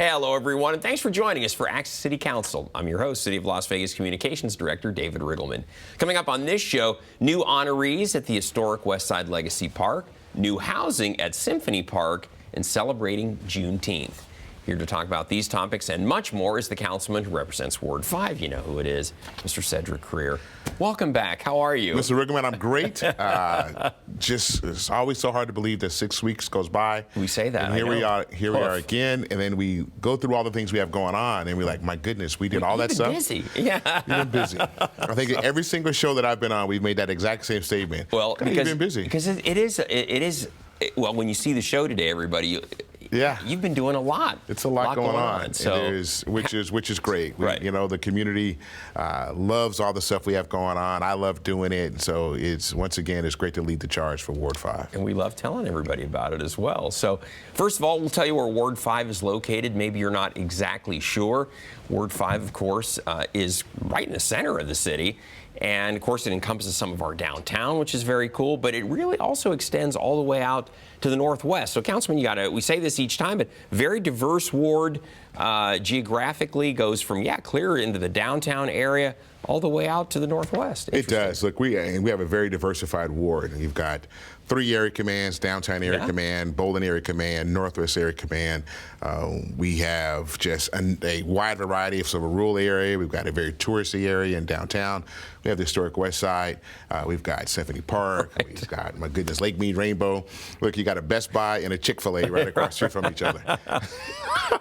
Hello, everyone, and thanks for joining us for Access City Council. I'm your host, City of Las Vegas Communications Director David Riggleman. Coming up on this show, new honorees at the Historic Westside Legacy Park, new housing at Symphony Park, and celebrating Juneteenth. Here to talk about these topics and much more is the councilman who represents Ward 5. You know who it is, Mr. Cedric Crear. Welcome back. How are you? Mr. Riggleman, I'm great. It's always so hard to believe that 6 weeks goes by. We say that. And here we are again, and then we go through all the things we have going on, and we're like, my goodness, we did all that stuff. Busy. Yeah. You've been busy. I think every single show that I've been on, we've made that exact same statement. Well, because you've been busy. Because it is. Well, when you see the show today, everybody. Yeah, you've been doing a lot. It's a lot going on. So, which is great. Right. You know, the community loves all the stuff we have going on. I love doing it. So once again, it's great to lead the charge for Ward 5. And we love telling everybody about it as well. So first of all, we'll tell you where Ward 5 is located. Maybe you're not exactly sure. Ward 5, of course, is right in the center of the city. And of course, it encompasses some of our downtown, which is very cool, but it really also extends all the way out to the northwest. So, Councilman, we say this each time, but very diverse ward geographically, goes from, clear into the downtown area all the way out to the northwest. It does. Look, we have a very diversified ward. You've got 3 area commands: downtown area command, Bowling area command, northwest area command. We have just a wide variety of a rural area. We've got a very touristy area in downtown. We have the Historic Westside. We've got Symphony Park. Right. We've got, my goodness, Lake Mead Rainbow. Look, you got a Best Buy and a Chick-fil-A right across the street from each other.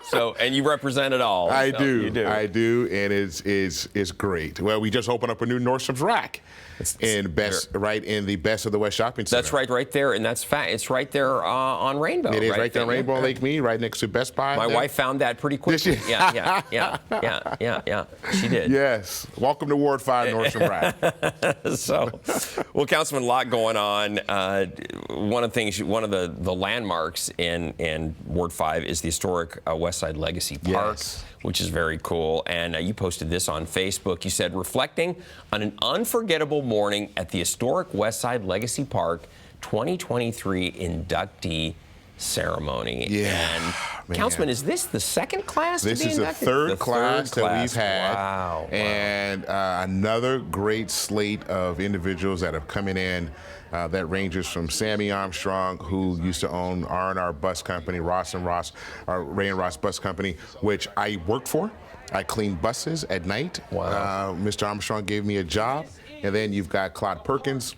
So, and you represent it all. I do. You do. I do, and it's great. Well, we just opened up a new Nordstrom's rack right in the Best of the West shopping center. That's right there, and that's it's right there on Rainbow. It is right there on Rainbow and Lake Mead, right next to Best Buy. My wife found that pretty quickly. Yeah. She did. Yes. Welcome to Ward 5 Nordstrom Rack. So, well, Councilman, a lot going on. One of the landmarks in Ward 5 is the Historic Westside Legacy Park, which is very cool. And you posted this on Facebook. You said, reflecting on an unforgettable morning at the Historic Westside Legacy Park 2023 inductee ceremony. Yeah. And Councilman, is this the second class This to be is inducted? the third class that we've had. Wow. And another great slate of individuals that have come in that ranges from Sammy Armstrong, who used to own R&R Bus Company, Ray and Ross Bus Company, which I worked for. I cleaned buses at night. Wow. Mr. Armstrong gave me a job. And then you've got Claude Perkins,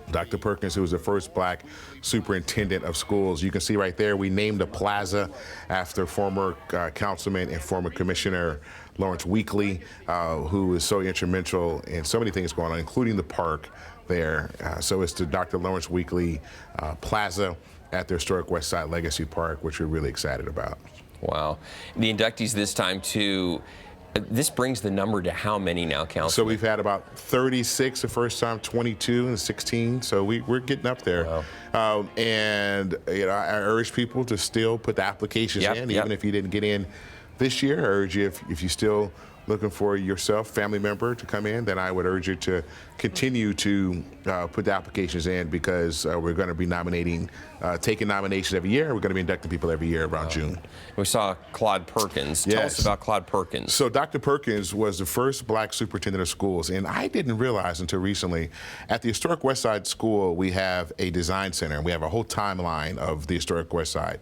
Dr. Perkins, who was the first black superintendent of schools. You can see right there, we named a plaza after former councilman and former commissioner Lawrence Weekly, who is so instrumental in so many things going on, including the park there. So it's the Dr. Lawrence Weekly Plaza at the Historic Westside Legacy Park, which we're really excited about. Wow. The inductees this time, too. This brings the number to how many now, Councilman? So we've had about 36 the first time, 22 and 16. So we're getting up there. Wow. And I urge people to still put the applications in, even if you didn't get in this year. I urge you, if you still looking for yourself, family member to come in, then I would urge you to continue to put the applications in, because we're going to be taking nominations every year. We're going to be inducting people every year around June. We saw Claude Perkins. Tell us about Claude Perkins. So Dr. Perkins was the first black superintendent of schools, and I didn't realize until recently, at the Historic Westside School, we have a design center, and we have a whole timeline of the Historic Westside.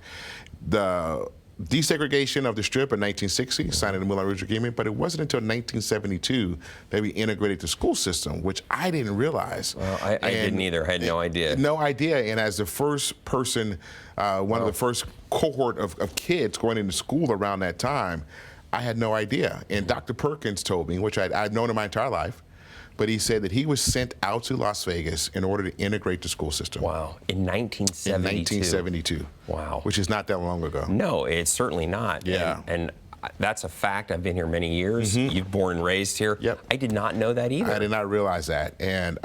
The desegregation of the Strip in 1960, signed the Moulin Rouge Agreement, but it wasn't until 1972 that we integrated the school system, which I didn't realize. Well, I didn't either. I had no idea. No idea. And as the first person, one of the first cohort of kids going into school around that time, I had no idea. And Dr. Perkins told me, which I'd known in my entire life, but he said that he was sent out to Las Vegas in order to integrate the school system. Wow. In 1972. In 1972. Wow. Which is not that long ago. No, it's certainly not. Yeah. And that's a fact. I've been here many years. You've born and raised here. Yep. I did not know that either. I did not realize that. And,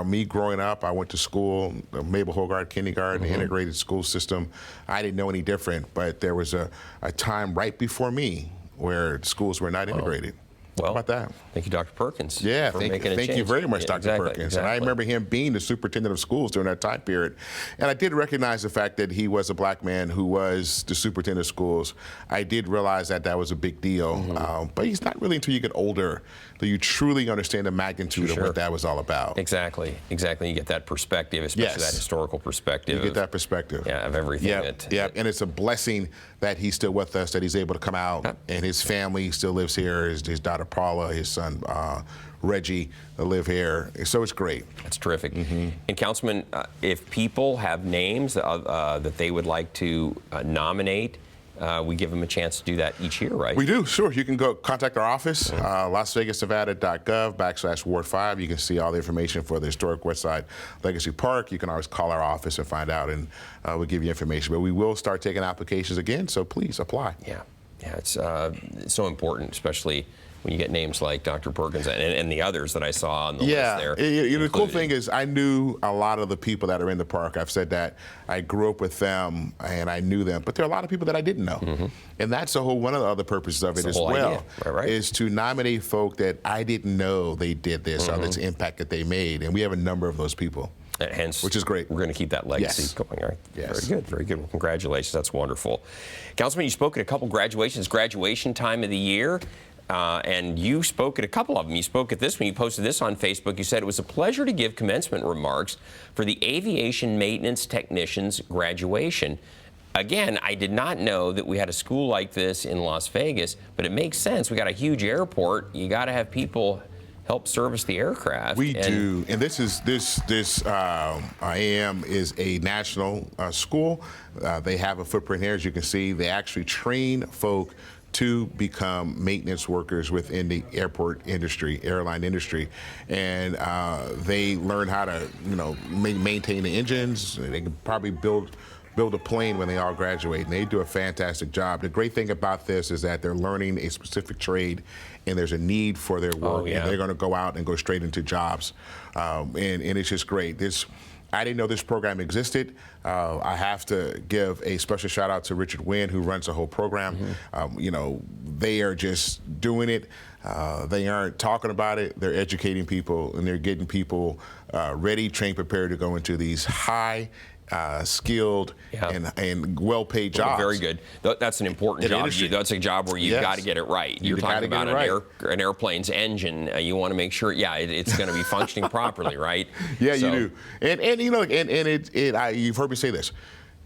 me growing up, I went to school, Mabel Hogard Kindergarten, integrated school system. I didn't know any different, but there was a time right before me where schools were not integrated. Well, how about that? Thank you, Dr. Perkins. Yeah, for thank making a you change. very much, Yeah, Dr. exactly, Perkins. exactly. And I remember him being the superintendent of schools during that time period. And I did recognize the fact that he was a black man who was the superintendent of schools. I did realize that that was a big deal. But he's not really until you get older that you truly understand the magnitude of what that was all about. Exactly, exactly. You get that perspective, especially that historical perspective. You get that perspective. Yeah, of everything. Yeah, and it's a blessing that he's still with us, that he's able to come out, and his family still lives here. His daughter Paula, his son Reggie live here. So it's great. That's terrific. And Councilman, if people have names that they would like to nominate, we give them a chance to do that each year, right? We do, sure. You can go contact our office, lasvegasnevada.gov/Ward 5. You can see all the information for the Historic Westside Legacy Park. You can always call our office and find out, and we'll give you information. But we will start taking applications again, so please apply. Yeah, it's so important, especially when you get names like Dr. Perkins and the others that I saw on the list there. The cool thing is I knew a lot of the people that are in the park. I've said that. I grew up with them and I knew them, but there are a lot of people that I didn't know. And that's one of the other purposes of it as well, is to nominate folk that I didn't know they did this or this impact that they made. And we have a number of those people. Hence, which is great. We're going to keep that legacy going. All right. Yes. Very good. Very good. Well, congratulations. That's wonderful. Councilman, you spoke at a couple graduations, graduation time of the year. And you spoke at a couple of them. You spoke at this one. You posted this on Facebook. You said it was a pleasure to give commencement remarks for the Aviation Maintenance Technicians graduation. Again, I did not know that we had a school like this in Las Vegas, but it makes sense. We got a huge airport. You got to have people help service the aircraft. We do, and this AM is a national school. They have a footprint here, as you can see. They actually train folk to become maintenance workers within the airport industry, airline industry, and they learn how to, maintain the engines. They can probably build a plane when they all graduate, and they do a fantastic job. The great thing about this is that they're learning a specific trade, and there's a need for their work, and they're going to go out and go straight into jobs, and it's just great. I didn't know this program existed. I have to give a special shout out to Richard Wynn, who runs the whole program. They are just doing it. They aren't talking about it. They're educating people, and they're getting people ready, trained, prepared to go into these high skilled and well-paid jobs. Very good. That's an important job. That's a job where you've got to get it right. You're talking about an airplane's engine. You want to make sure, it's going to be functioning properly, right? Yeah, you do. And you've heard me say this.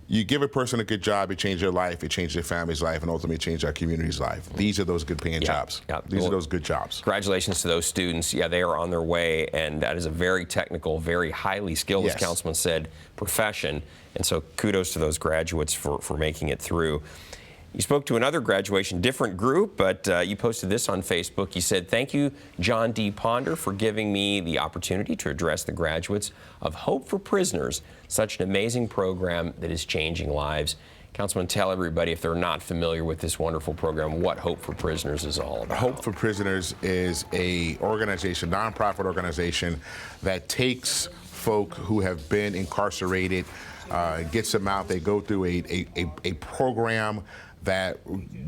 You give a person a good job, it changes their life, it changes their family's life, and ultimately changes our community's life. These are those good paying jobs. These are those good jobs. Congratulations to those students. They are on their way, and that is a very technical, very highly skilled, as Councilman said, profession. And so kudos to those graduates for making it through. You spoke to another graduation, different group, but you posted this on Facebook. You said, "Thank you, John D. Ponder, for giving me the opportunity to address the graduates of Hope for Prisoners, such an amazing program that is changing lives." Councilman, tell everybody, if they're not familiar with this wonderful program, what Hope for Prisoners is all about. Hope for Prisoners is a organization, nonprofit organization, that takes folk who have been incarcerated, gets them out. They go through a program that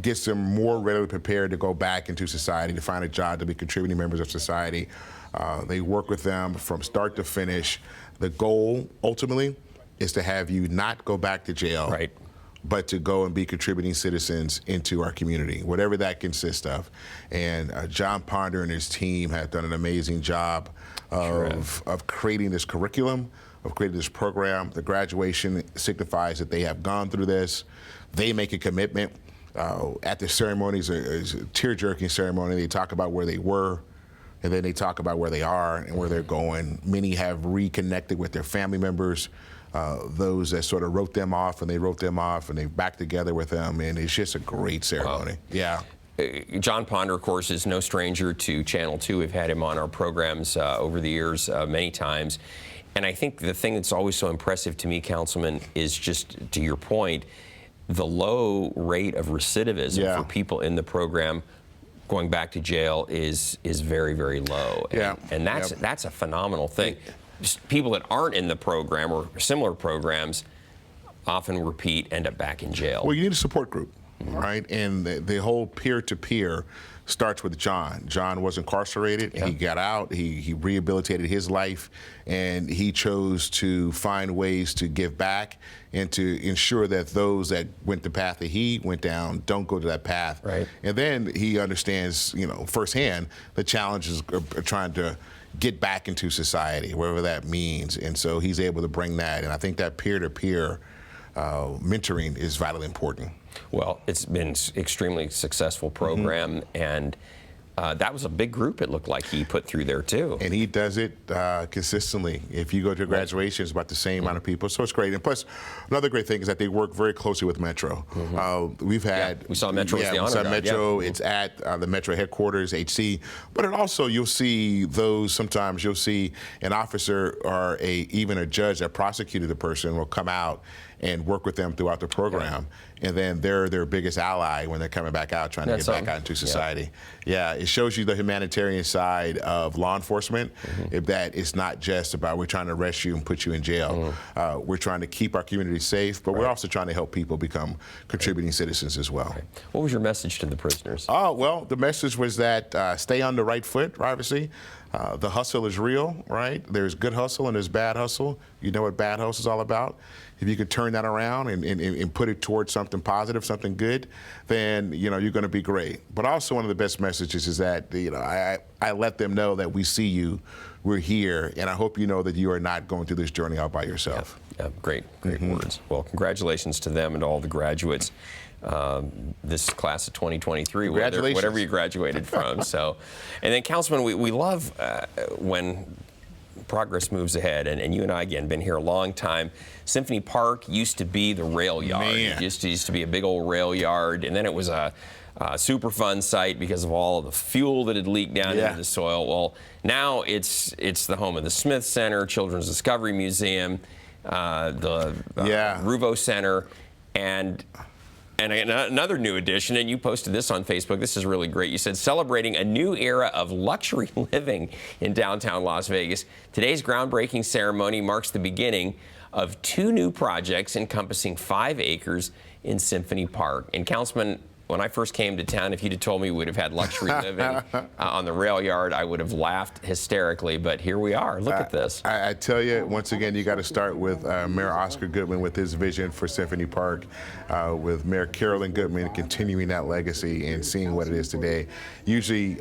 gets them more readily prepared to go back into society, to find a job, to be contributing members of society. They work with them from start to finish. The goal, ultimately, is to have you not go back to jail, but to go and be contributing citizens into our community, whatever that consists of. And John Ponder and his team have done an amazing job of creating this curriculum, of creating this program. The graduation signifies that they have gone through this. They make a commitment. At the ceremonies, it's a tear-jerking ceremony. They talk about where they were, and then they talk about where they are and where they're going. Many have reconnected with their family members, those that sort of wrote them off, and they're back together with them, and it's just a great ceremony. Wow. Yeah. John Ponder, of course, is no stranger to Channel 2. We've had him on our programs over the years many times. And I think the thing that's always so impressive to me, Councilman, is just to your point, the low rate of recidivism for people in the program going back to jail is very, very low. And that's a phenomenal thing. Just people that aren't in the program or similar programs often end up back in jail. Well, you need a support group. right? And the whole peer-to-peer starts with John. John was incarcerated. He got out. He rehabilitated his life, and he chose to find ways to give back and to ensure that those that went the path that he went down don't go to that path. Right. And then he understands, firsthand the challenges of trying to get back into society, whatever that means. And so he's able to bring that. And I think that peer-to-peer mentoring is vitally important. Well, it's been an extremely successful program, and that was a big group, it looked like, he put through there, too. And he does it consistently. If you go to graduation, it's about the same amount of people, so it's great. And plus, another great thing is that they work very closely with Metro. We've had... we saw Metro as the honor guard. Metro. It's at the Metro headquarters, HC. But it also, you'll see sometimes you'll see an officer or even a judge that prosecuted the person will come out and work with them throughout the program. And then they're their biggest ally when they're coming back out, trying to get back out into society. It shows you the humanitarian side of law enforcement, if that it's not just about we're trying to arrest you and put you in jail. We're trying to keep our community safe, but we're also trying to help people become contributing citizens as well. What was your message to the prisoners? Oh, well, the message was that stay on the right foot, obviously. The hustle is real, right? There's good hustle and there's bad hustle. You know what bad hustle is all about. If you could turn that around and put it towards something positive, something good, then you're going to be great. But also one of the best messages is that I let them know that we see you, we're here, and I hope you know that you are not going through this journey all by yourself. Great words. Well, congratulations to them and all the graduates. This class of 2023, whatever you graduated from. So, and then Councilman, we love when progress moves ahead, and you and I, again, been here a long time. Symphony Park used to be the rail yard. It used to be a big old rail yard, and then it was a super fun site because of all of the fuel that had leaked down into the soil. Well, now it's the home of the Smith Center, Children's Discovery Museum, the Ruvo Center, and another new addition, and you posted this on Facebook. This is really great. You said, celebrating a new era of luxury living in downtown Las Vegas. Today's groundbreaking ceremony marks the beginning of 2 new projects encompassing 5 acres in Symphony Park. And Councilman, when I first came to town, if you'd have told me we'd have had luxury living on the rail yard, I would have laughed hysterically. But here we are. Look at this. I tell you, once again, you got to start with Mayor Oscar Goodman with his vision for Symphony Park, with Mayor Carolyn Goodman continuing that legacy and seeing what it is today. Usually,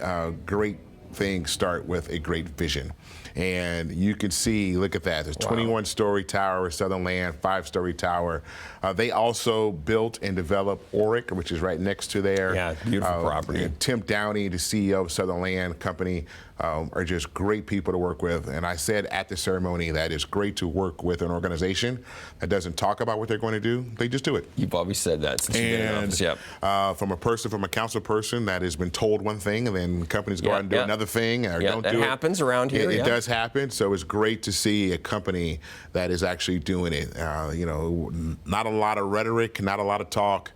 great things start with a great vision. And you can see, look at that, there's 21-story tower, Southern Land, 5-story tower. They also built and developed Oric, which is right next to there. Yeah, beautiful property. Tim Downey, the CEO of Southern Land Company, are just great people to work with. And I said at the ceremony that it's great to work with an organization that doesn't talk about what they're going to do, they just do it. You've always said that since you've been in office. From a council person that has been told one thing and then companies go out and do another thing or don't do it. That happens around here. It does happen, so it's great to see a company that is actually doing it. Not a lot of rhetoric, not a lot of talk.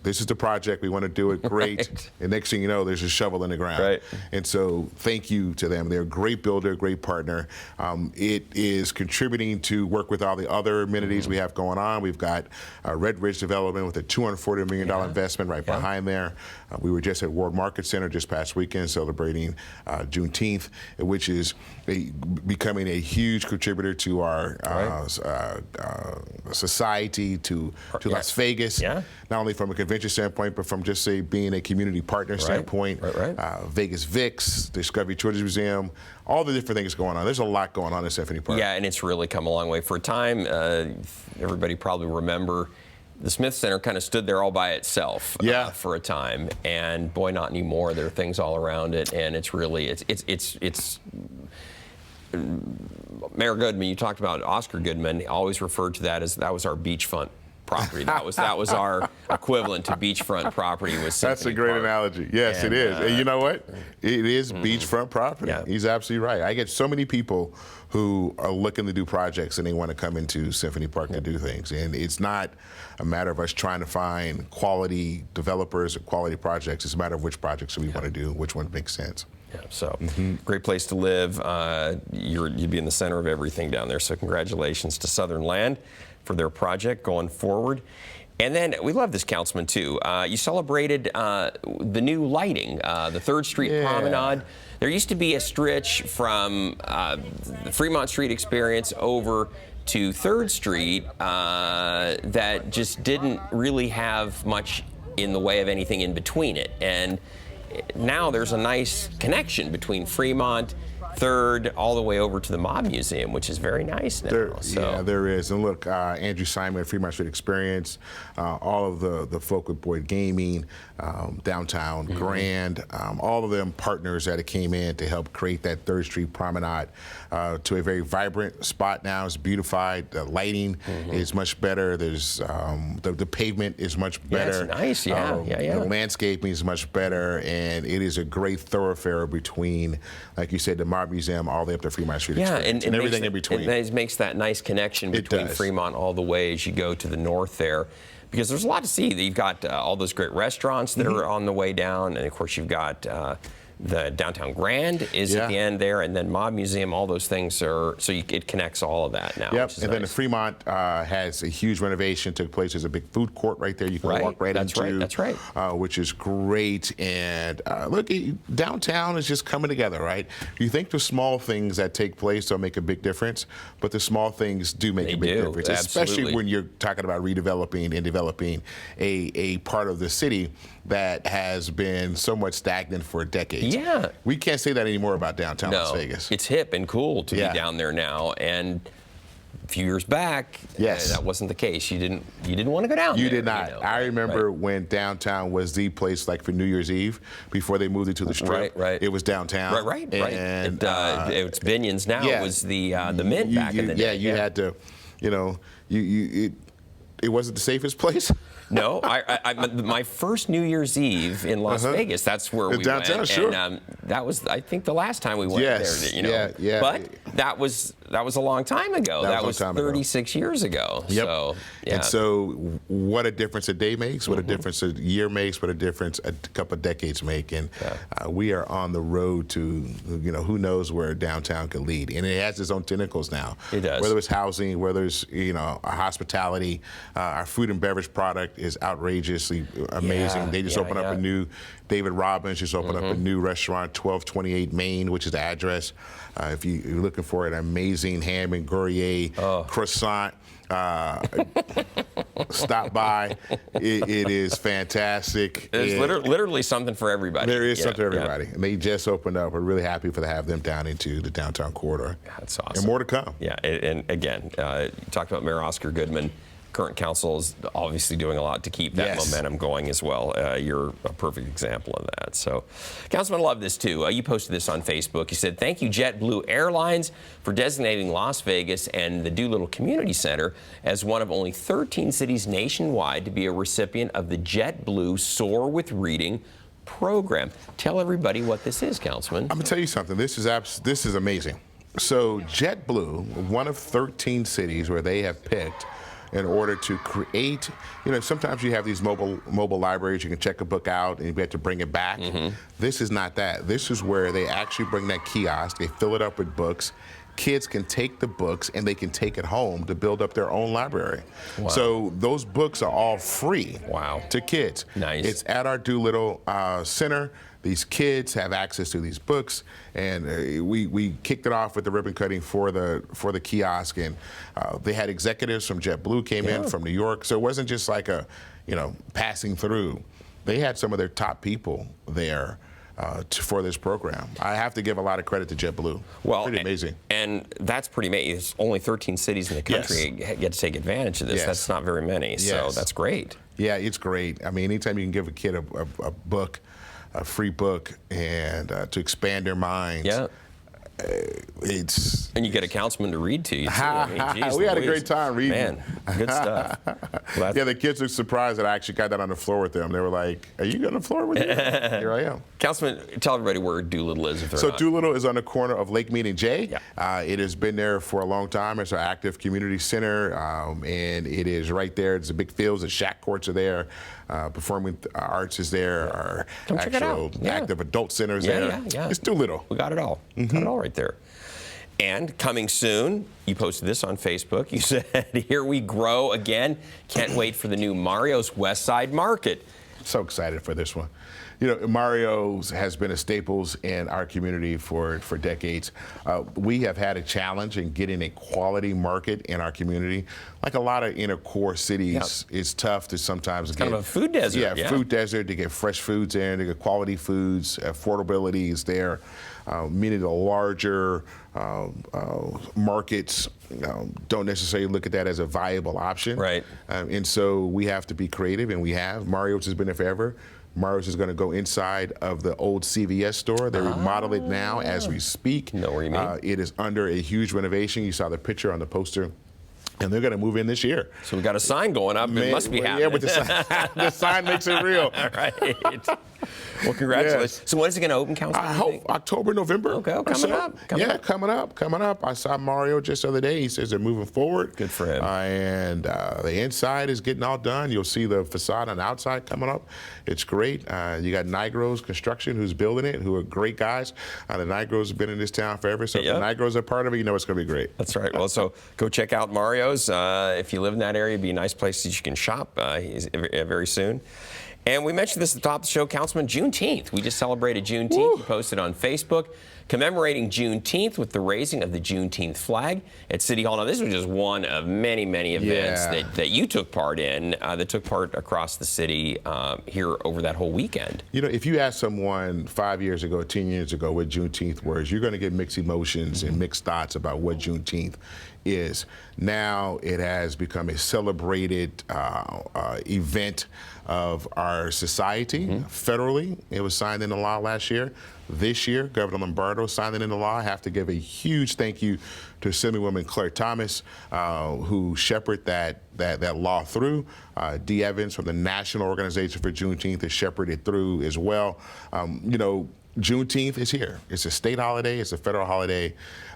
This is the project, we want to do it great. And next thing you know, there's a shovel in the ground. And so thank you to them. They're a great builder, great partner. It is contributing to work with all the other amenities we have going on. We've got Red Ridge Development with a $240 million investment right behind there. We were just at World Market Center just past weekend celebrating Juneteenth, which is becoming a huge contributor to our society, to Las Vegas, not only from a convention standpoint, but from just being a community partner standpoint. Vegas VIX, Discovery Children's Museum, all the different things going on. There's a lot going on in Symphony Park. Yeah, and it's really come a long way. For a time, everybody probably remember the Smith Center kind of stood there all by itself for a time, and boy, not anymore. There are things all around it, and it's really it's Mayor Goodman. You talked about Oscar Goodman. Always referred to that as that was our beachfront property. That was our equivalent to beachfront property. That's a great analogy. Yes, it is. And you know what? It is beachfront property. He's absolutely right. I get so many people who are looking to do projects and they want to come into Symphony Park to do things. And it's not a matter of us trying to find quality developers or quality projects. It's a matter of which projects we want to do, which one makes sense. So great place to live. You'd be in the center of everything down there. So congratulations to Southern Land for their project going forward. And then we love this, Councilman, too. You celebrated the new lighting, the Third Street Promenade. There used to be a stretch from the Fremont Street experience over to Third Street that just didn't really have much in the way of anything in between it. And now there's a nice connection between Fremont, Third, all the way over to the Mob Museum, which is very nice now. Yeah, there is. And look, Andrew Simon, Fremont Street Experience, all of the folk with Boyd Gaming, Downtown Grand, all of them partners that came in to help create that Third Street Promenade to a very vibrant spot now. It's beautified. The lighting is much better. There's the pavement is much better. Yeah, it's nice. The landscaping is much better, and it is a great thoroughfare between, like you said, the Mob Museum all the way up to Fremont Street Experience, and everything in between. It makes that nice connection between Fremont all the way as you go to the north there, because there's a lot to see. You've got all those great restaurants that are on the way down, and of course you've got the Downtown Grand is at the end there, and then Mob Museum, all those things are, so it connects all of that now. Yep, and then the Fremont has a huge renovation took place. There's a big food court right there you can walk right into. That's right. Which is great. And look, downtown is just coming together, right? You think the small things that take place don't make a big difference, but the small things do make a big difference, especially when you're talking about redeveloping and developing a part of the city that has been somewhat stagnant for decades. Yeah. We can't say that anymore about downtown Las Vegas. It's hip and cool to be down there now, and a few years back, that wasn't the case. You didn't want to go down there. You did not. I remember when downtown was the place, like for New Year's Eve, before they moved it to the Strip. Right. It was downtown. Right. And it's Binion's now. It was the Mint back in the day. Yeah, you had to, it wasn't the safest place. No, my first New Year's Eve in Las Vegas. That's where we downtown, went, sure. and that was, I think, the last time we went there. Yeah. But that was a long time ago. That was 36 years ago. Yep. So, And so, what a difference a day makes, what a difference a year makes, what a difference a couple of decades make, and we are on the road to, who knows where downtown could lead, and it has its own tentacles now. It does. Whether it's housing, whether it's hospitality, our food and beverage product is outrageously amazing. They just opened up a new, David Robbins just opened up a new restaurant, 1228 Main, which is the address. If you're looking for an amazing ham and Gruyere croissant, stop by. It is fantastic. There's literally something for everybody. There is something for everybody. And they just opened up. We're really happy to have them down into the downtown corridor. That's awesome. And more to come. Yeah, and again, you talked about Mayor Oscar Goodman. Current council is obviously doing a lot to keep that momentum going as well. You're a perfect example of that. So, Councilman, I love this too. You posted this on Facebook. You said, "Thank you, JetBlue Airlines, for designating Las Vegas and the Doolittle Community Center as one of only 13 cities nationwide to be a recipient of the JetBlue Soar with Reading program." Tell everybody what this is, Councilman. I'm gonna tell you something. This is amazing. So, JetBlue, one of 13 cities where they have picked in order to create, sometimes you have these mobile libraries, you can check a book out and you have to bring it back. This is not that. This is where they actually bring that kiosk, they fill it up with books. Kids can take the books and they can take it home to build up their own library. Wow. So those books are all free to kids. Nice. It's at our Doolittle Center. These kids have access to these books, and we kicked it off with the ribbon cutting for the kiosk, and they had executives from JetBlue came in from New York, so it wasn't just like a passing through. They had some of their top people there for this program. I have to give a lot of credit to JetBlue. Well, pretty amazing. And that's pretty amazing. It's only 13 cities in the country get to take advantage of this. That's not very many, so that's great. Yeah, it's great. I mean, anytime you can give a kid a book, a free book, and to expand their minds. And you get a councilman to read to you, too. I mean, geez, we had a great time reading. Man, good stuff. Yeah, the kids were surprised that I actually got that on the floor with them. They were like, "Are you on the floor with me?" Here I am. Councilman, tell everybody where Doolittle is. If they're not. Doolittle is on the corner of Lake Mead and Jay. It has been there for a long time. It's our active community center, and it is right there. It's a big fields. The shack courts are there. Performing arts is there. Our actual active adult center is there. It's Doolittle. We got it all. Got it all right there. And coming soon, you posted this on Facebook. You said, "Here we grow again. Can't wait for the new Mario's Westside Market." So excited for this one. You know, Mario's has been a staples in our community for decades. We have had a challenge in getting a quality market in our community. Like a lot of inner core cities, it's tough to sometimes kind of a food desert. Yeah, food desert, to get fresh foods in, to get quality foods. Affordability is there. Many of the larger markets don't necessarily look at that as a viable option. Right. And so we have to be creative, and we have. Mario's has been there forever. Mario's is going to go inside of the old CVS store. They remodel it now as we speak. Know what you mean. It is under a huge renovation. You saw the picture on the poster. And they're going to move in this year. So we got a sign going up. It must be happening. Yeah, with the sign makes it real. All right. Well, congratulations. Yes. So when is it going to open, Councilman? I hope October, November. Okay, coming up. Coming up. I saw Mario just the other day. He says they're moving forward. Good for him. And the inside is getting all done. You'll see the facade on the outside coming up. It's great. You got Nigros Construction, who's building it, who are great guys. The Nigros have been in this town forever. So if the Nigros are part of it, you know it's going to be great. That's right. Well, so go check out Mario's. If you live in that area, it'd be a nice place that you can shop very soon. And we mentioned this at the top of the show, Councilman, Juneteenth. We just celebrated Juneteenth. Woo. We posted on Facebook commemorating Juneteenth with the raising of the Juneteenth flag at City Hall. Now, this was just one of many, many events that you took part in, that took part across the city here over that whole weekend. You know, if you ask someone 5 years ago, 10 years ago what Juneteenth was, you're going to get mixed emotions and mixed thoughts about what Juneteenth is. Now it has become a celebrated event of our society federally. It was signed into law last year. This year, Governor Lombardo signed it into law. I have to give a huge thank you to Assemblywoman Claire Thomas, who shepherded that law through. Dee Evans from the National Organization for Juneteenth has shepherded it through as well. You know, Juneteenth is here. It's a state holiday. It's a federal holiday.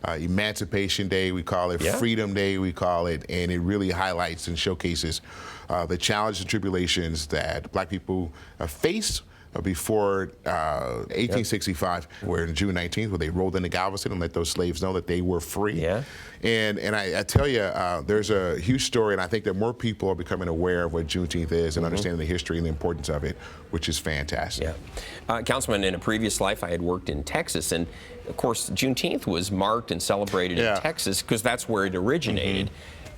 Emancipation Day, we call it. Freedom Day, we call it. And it really highlights and showcases the challenges and tribulations that Black people faced before 1865, where in June 19th, where they rolled into Galveston and let those slaves know that they were free. Yeah. And I tell you, there's a huge story, and I think that more people are becoming aware of what Juneteenth is and understanding the history and the importance of it, which is fantastic. Yeah. Councilman, in a previous life, I had worked in Texas, and of course, Juneteenth was marked and celebrated in Texas because that's where it originated.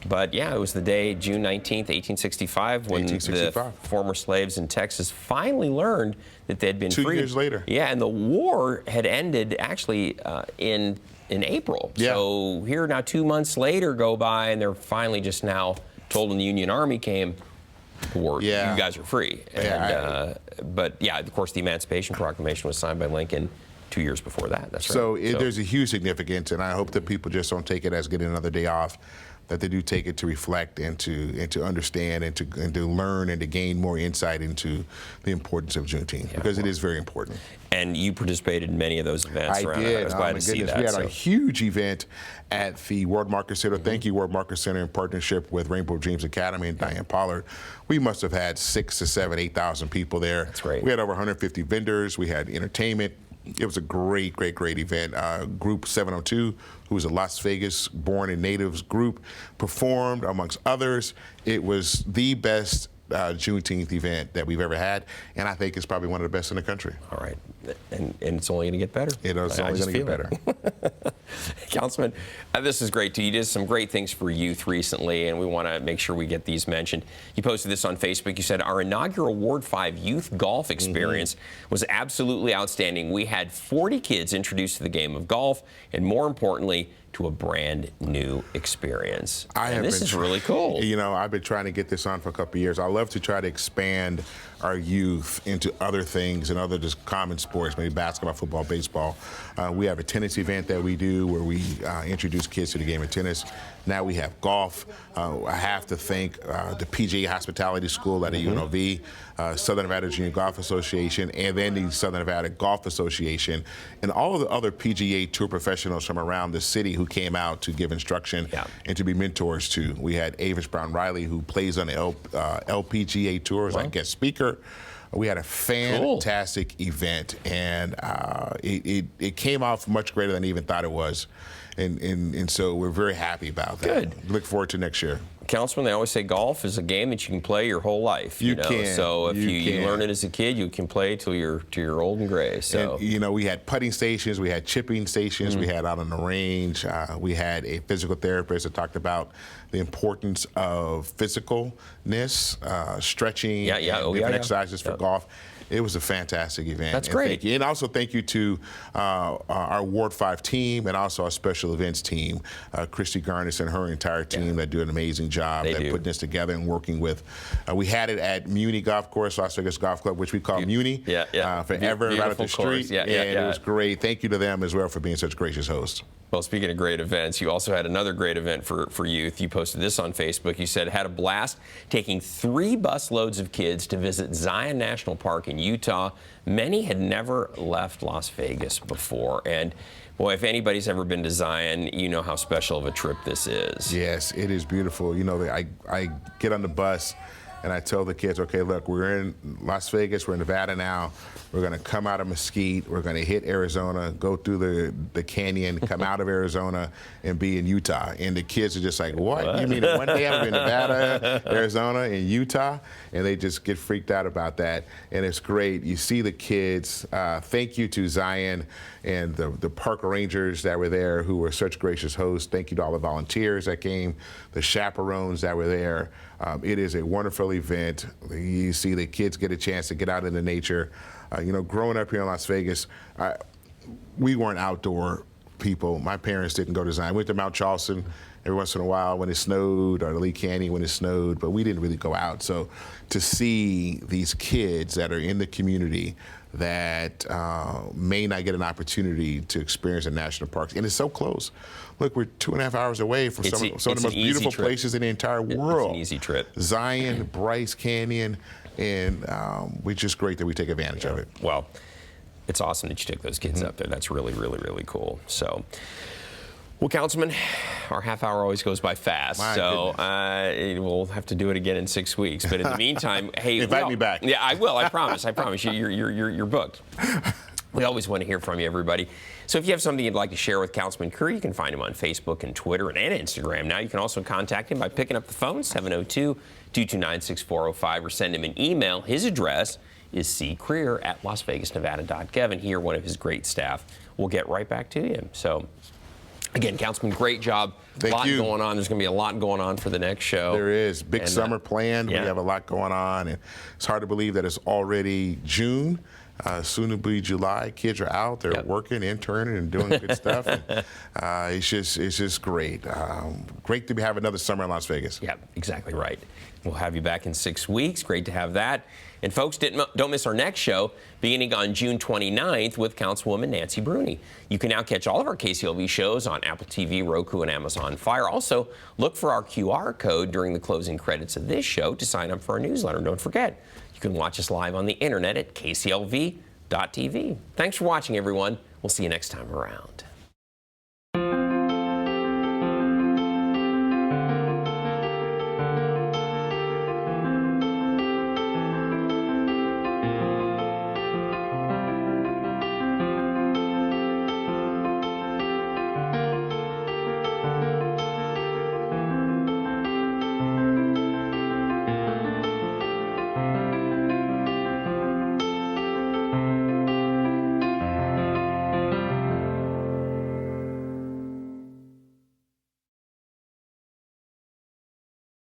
But yeah, it was the day, June 19th, 1865, when the former slaves in Texas finally learned that they had been free. 2 years later. Yeah, and the war had ended actually in April. Yeah. So here now 2 months later go by, and they're finally just now told when the Union Army came, you guys are free. And, but yeah, of course, the Emancipation Proclamation was signed by Lincoln 2 years before that. That's right. So there's a huge significance, and I hope that people just don't take it as getting another day off, that they do take it to reflect and to understand and to learn and to gain more insight into the importance of Juneteenth, because it is very important. And you participated in many of those events. I did. I was glad to see that. We had a huge event at the World Market Center. Thank you, World Market Center, in partnership with Rainbow Dreams Academy and Diane Pollard. We must have had 6,000 to 7,000, 8,000 people there. That's great. We had over 150 vendors. We had entertainment. It was a great event. Group 702, who was a Las Vegas born and natives group, performed amongst others. It was the best Juneteenth event that we've ever had, and I think it's probably one of the best in the country. All right, and it's only going to get better. It is only going to get better. Councilman, this is great too. You did some great things for youth recently, and we want to make sure we get these mentioned. You posted this on Facebook. You said our inaugural Ward 5 youth golf experience was absolutely outstanding. We had 40 kids introduced to the game of golf, and more importantly, to a brand new experience. This is really cool. You know, I've been trying to get this on for a couple of years. I love to try to expand our youth into other things and other just common sports, maybe basketball, football, baseball. We have a tennis event that we do where we introduce kids to the game of tennis. Now we have golf. I have to thank the PGA Hospitality School at UNLV, Southern Nevada Junior Golf Association, and then the Southern Nevada Golf Association, and all of the other PGA Tour professionals from around the city who came out to give instruction and to be mentors to. We had Avis Brown Riley, who plays on the LPGA Tour as a guest speaker. We had a fantastic event, and it came off much greater than I even thought it was. and so we're very happy about that. Good. Look forward to next year. Councilman, they always say golf is a game that you can play your whole life. You know? Can. So if you can. learn it as a kid, you can play till you're old and gray. So And, we had putting stations, we had chipping stations, we had out on the range. We had a physical therapist that talked about the importance of physicalness, stretching, and different exercises for golf. It was a fantastic event. That's and great. Thank you. And also thank you to our Ward 5 team and also our special events team, Christy Garnis and her entire team that do an amazing job putting this together and working with. We had it at Muni Golf Course, Las Vegas Golf Club, which we call Muni, forever right up the street. And it was great. Thank you to them as well for being such gracious hosts. Well, speaking of great events, you also had another great event for youth. You posted this on Facebook. You said, had a blast taking 3 bus loads of kids to visit Zion National Park in Utah. Many had never left Las Vegas before. And boy, if anybody's ever been to Zion, you know how special of a trip this is. Yes, it is beautiful. I get on the bus and I tell the kids, okay, look, we're in Las Vegas, we're in Nevada now. We're going to come out of Mesquite. We're going to hit Arizona, go through the canyon, come out of Arizona, and be in Utah. And the kids are just like, what? You mean in one day I'm in Nevada, Arizona, and Utah? And they just get freaked out about that. And it's great. You see the kids. Thank you to Zion and the park rangers that were there who were such gracious hosts. Thank you to all the volunteers that came, the chaperones that were there. It is a wonderful event. You see the kids get a chance to get out into nature. Growing up here in Las Vegas, we weren't outdoor people. My parents didn't go to Zion. We went to Mount Charleston every once in a while when it snowed, or Lee Canyon when it snowed, but we didn't really go out. So to see these kids that are in the community that may not get an opportunity to experience the national parks, and it's so close. Look, we're 2.5 hours away from some of the most beautiful places in the entire world. It's an easy trip. Zion, Bryce Canyon, and it's just great that we take advantage of it. Well, it's awesome that you took those kids up there. That's really, really, really cool. So, well, Councilman, our half hour always goes by fast. We'll have to do it again in 6 weeks. But in the meantime, hey, invite me back. Yeah, I will. I promise. I promise you. You're booked. We always want to hear from you, everybody. So if you have something you'd like to share with Councilman Crear, you can find him on Facebook and Twitter and Instagram. Now you can also contact him by picking up the phone, 702-229-6405, or send him an email. His address is ccrear@lasvegasnevada.gov, and he or one of his great staff will get right back to you. So, again, Councilman, great job. Thank you. Going on. There's going to be a lot going on for the next show. There is. Big summer planned. We have a lot going on, and it's hard to believe that it's already June. Soon to be July. Kids are out. They're working, interning, and doing good stuff. And, it's just great. Great to have another summer in Las Vegas. Yeah, exactly right. We'll have you back in 6 weeks. Great to have that. And folks, don't miss our next show beginning on June 29th with Councilwoman Nancy Bruni. You can now catch all of our KCLV shows on Apple TV, Roku, and Amazon Fire. Also, look for our QR code during the closing credits of this show to sign up for our newsletter. And don't forget, you can watch us live on the internet at kclv.tv. Thanks for watching, everyone. We'll see you next time around.